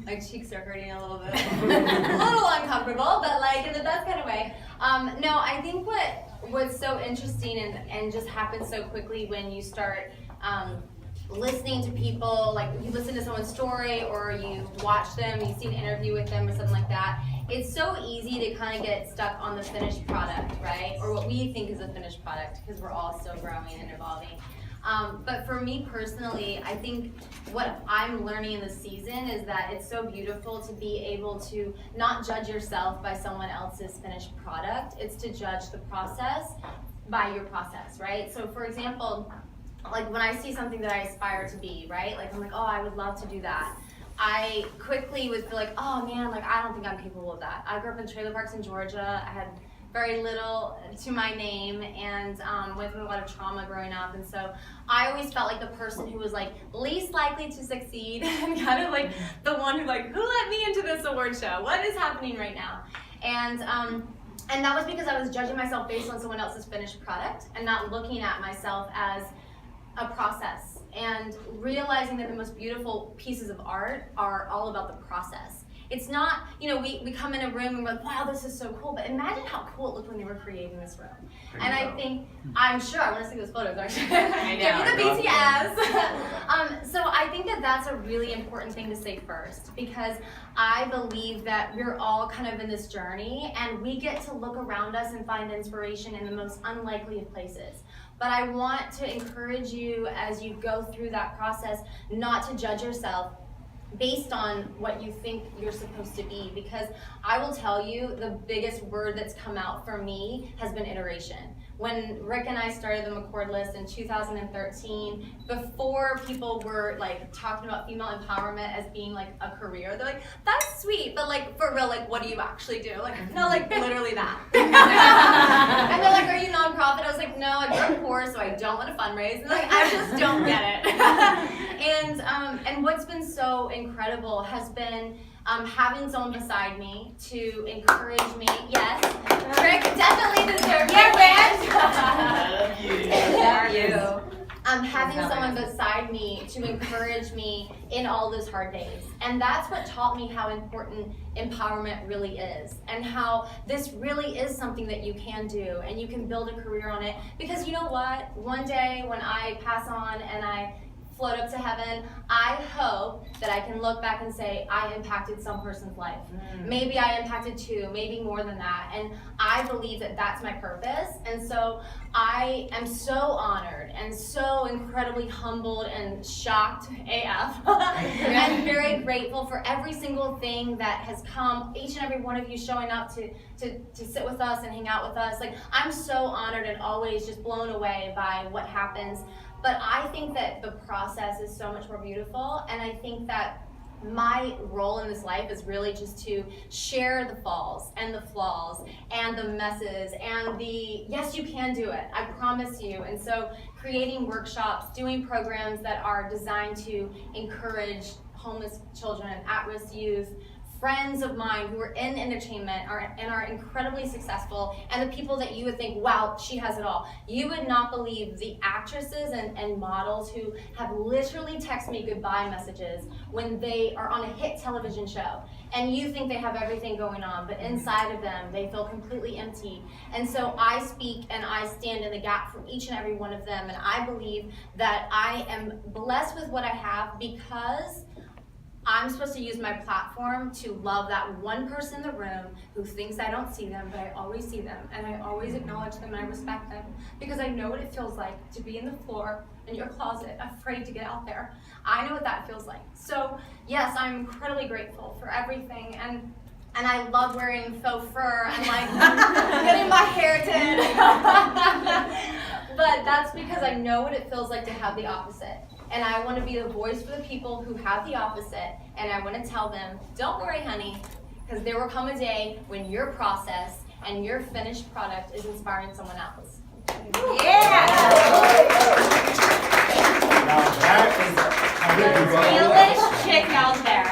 My cheeks are hurting a little bit. A little uncomfortable, but like in the best kind of way. No, I think what's so interesting and just happens so quickly when you start listening to people, like you listen to someone's story or you watch them, you see an interview with them or something like that, it's so easy to kind of get stuck on the finished product, right? Or what we think is a finished product, because we're all still growing and evolving. But for me personally, I think what I'm learning in this season is that it's so beautiful to be able to not judge yourself by someone else's finished product. It's to judge the process by your process, right? So for example, like when I see something that I aspire to be, right? Like I'm like, oh, I would love to do that. I quickly would feel like, oh man, like I don't think I'm capable of that. I grew up in trailer parks in Georgia. I had very little to my name and went through a lot of trauma growing up, and so I always felt like the person who was like least likely to succeed and kind of like the one who like, who let me into this award show? What is happening right now? And that was because I was judging myself based on someone else's finished product and not looking at myself as a process, and realizing that the most beautiful pieces of art are all about the process. It's not, you know, we come in a room and we're like, wow, this is so cool, but imagine how cool it looked when they were creating this room. And I think, I'm sure, I want to see those photos actually. Give me the BTS. So I think that that's a really important thing to say first, because I believe that we're all kind of in this journey and we get to look around us and find inspiration in the most unlikely of places. But I want to encourage you as you go through that process not to judge yourself based on what you think you're supposed to be, because I will tell you the biggest word that's come out for me has been iteration. When Rick and I started the McCord list in 2013, before people were like talking about female empowerment as being like a career, they're like, that's sweet, but like for real, like what do you actually do? Like, no, like literally that. And they're like, are you nonprofit? I was like, no, I grew up poor, so I don't want to fundraise. And like, I just don't get it. And what's been so incredible has been having someone beside me to encourage me. Yes, Rick definitely deserves it. Thank you. Having someone beside me to encourage me in all those hard days. And that's what taught me how important empowerment really is, and how this really is something that you can do and you can build a career on it. Because you know what? One day when I pass on and I float up to heaven, I hope that I can look back and say, I impacted some person's life. Maybe I impacted two, maybe more than that. And I believe that that's my purpose. And so I am so honored and so incredibly humbled and shocked AF and very grateful for every single thing that has come, each and every one of you showing up to sit with us and hang out with us. Like, I'm so honored and always just blown away by what happens. But I think that the process is so much more beautiful, and I think that my role in this life is really just to share the falls and the flaws and the messes and the yes, you can do it, I promise you. And so creating workshops, doing programs that are designed to encourage homeless children, at-risk youth, friends of mine who are in entertainment are incredibly successful, and the people that you would think, wow, she has it all. You would not believe the actresses and models who have literally texted me goodbye messages when they are on a hit television show. And you think they have everything going on, but inside of them, they feel completely empty. And so I speak and I stand in the gap for each and every one of them. And I believe that I am blessed with what I have because I'm supposed to use my platform to love that one person in the room who thinks I don't see them, but I always see them, and I always acknowledge them and I respect them, because I know what it feels like to be in the floor in your closet, afraid to get out there. I know what that feels like. So yes, I'm incredibly grateful for everything, and I love wearing faux fur and like getting my hair did. But that's because I know what it feels like to have the opposite. And I want to be the voice for the people who have the opposite, and I want to tell them, don't worry, honey, because there will come a day when your process and your finished product is inspiring someone else. Yeah! Now that is The realest chick out there.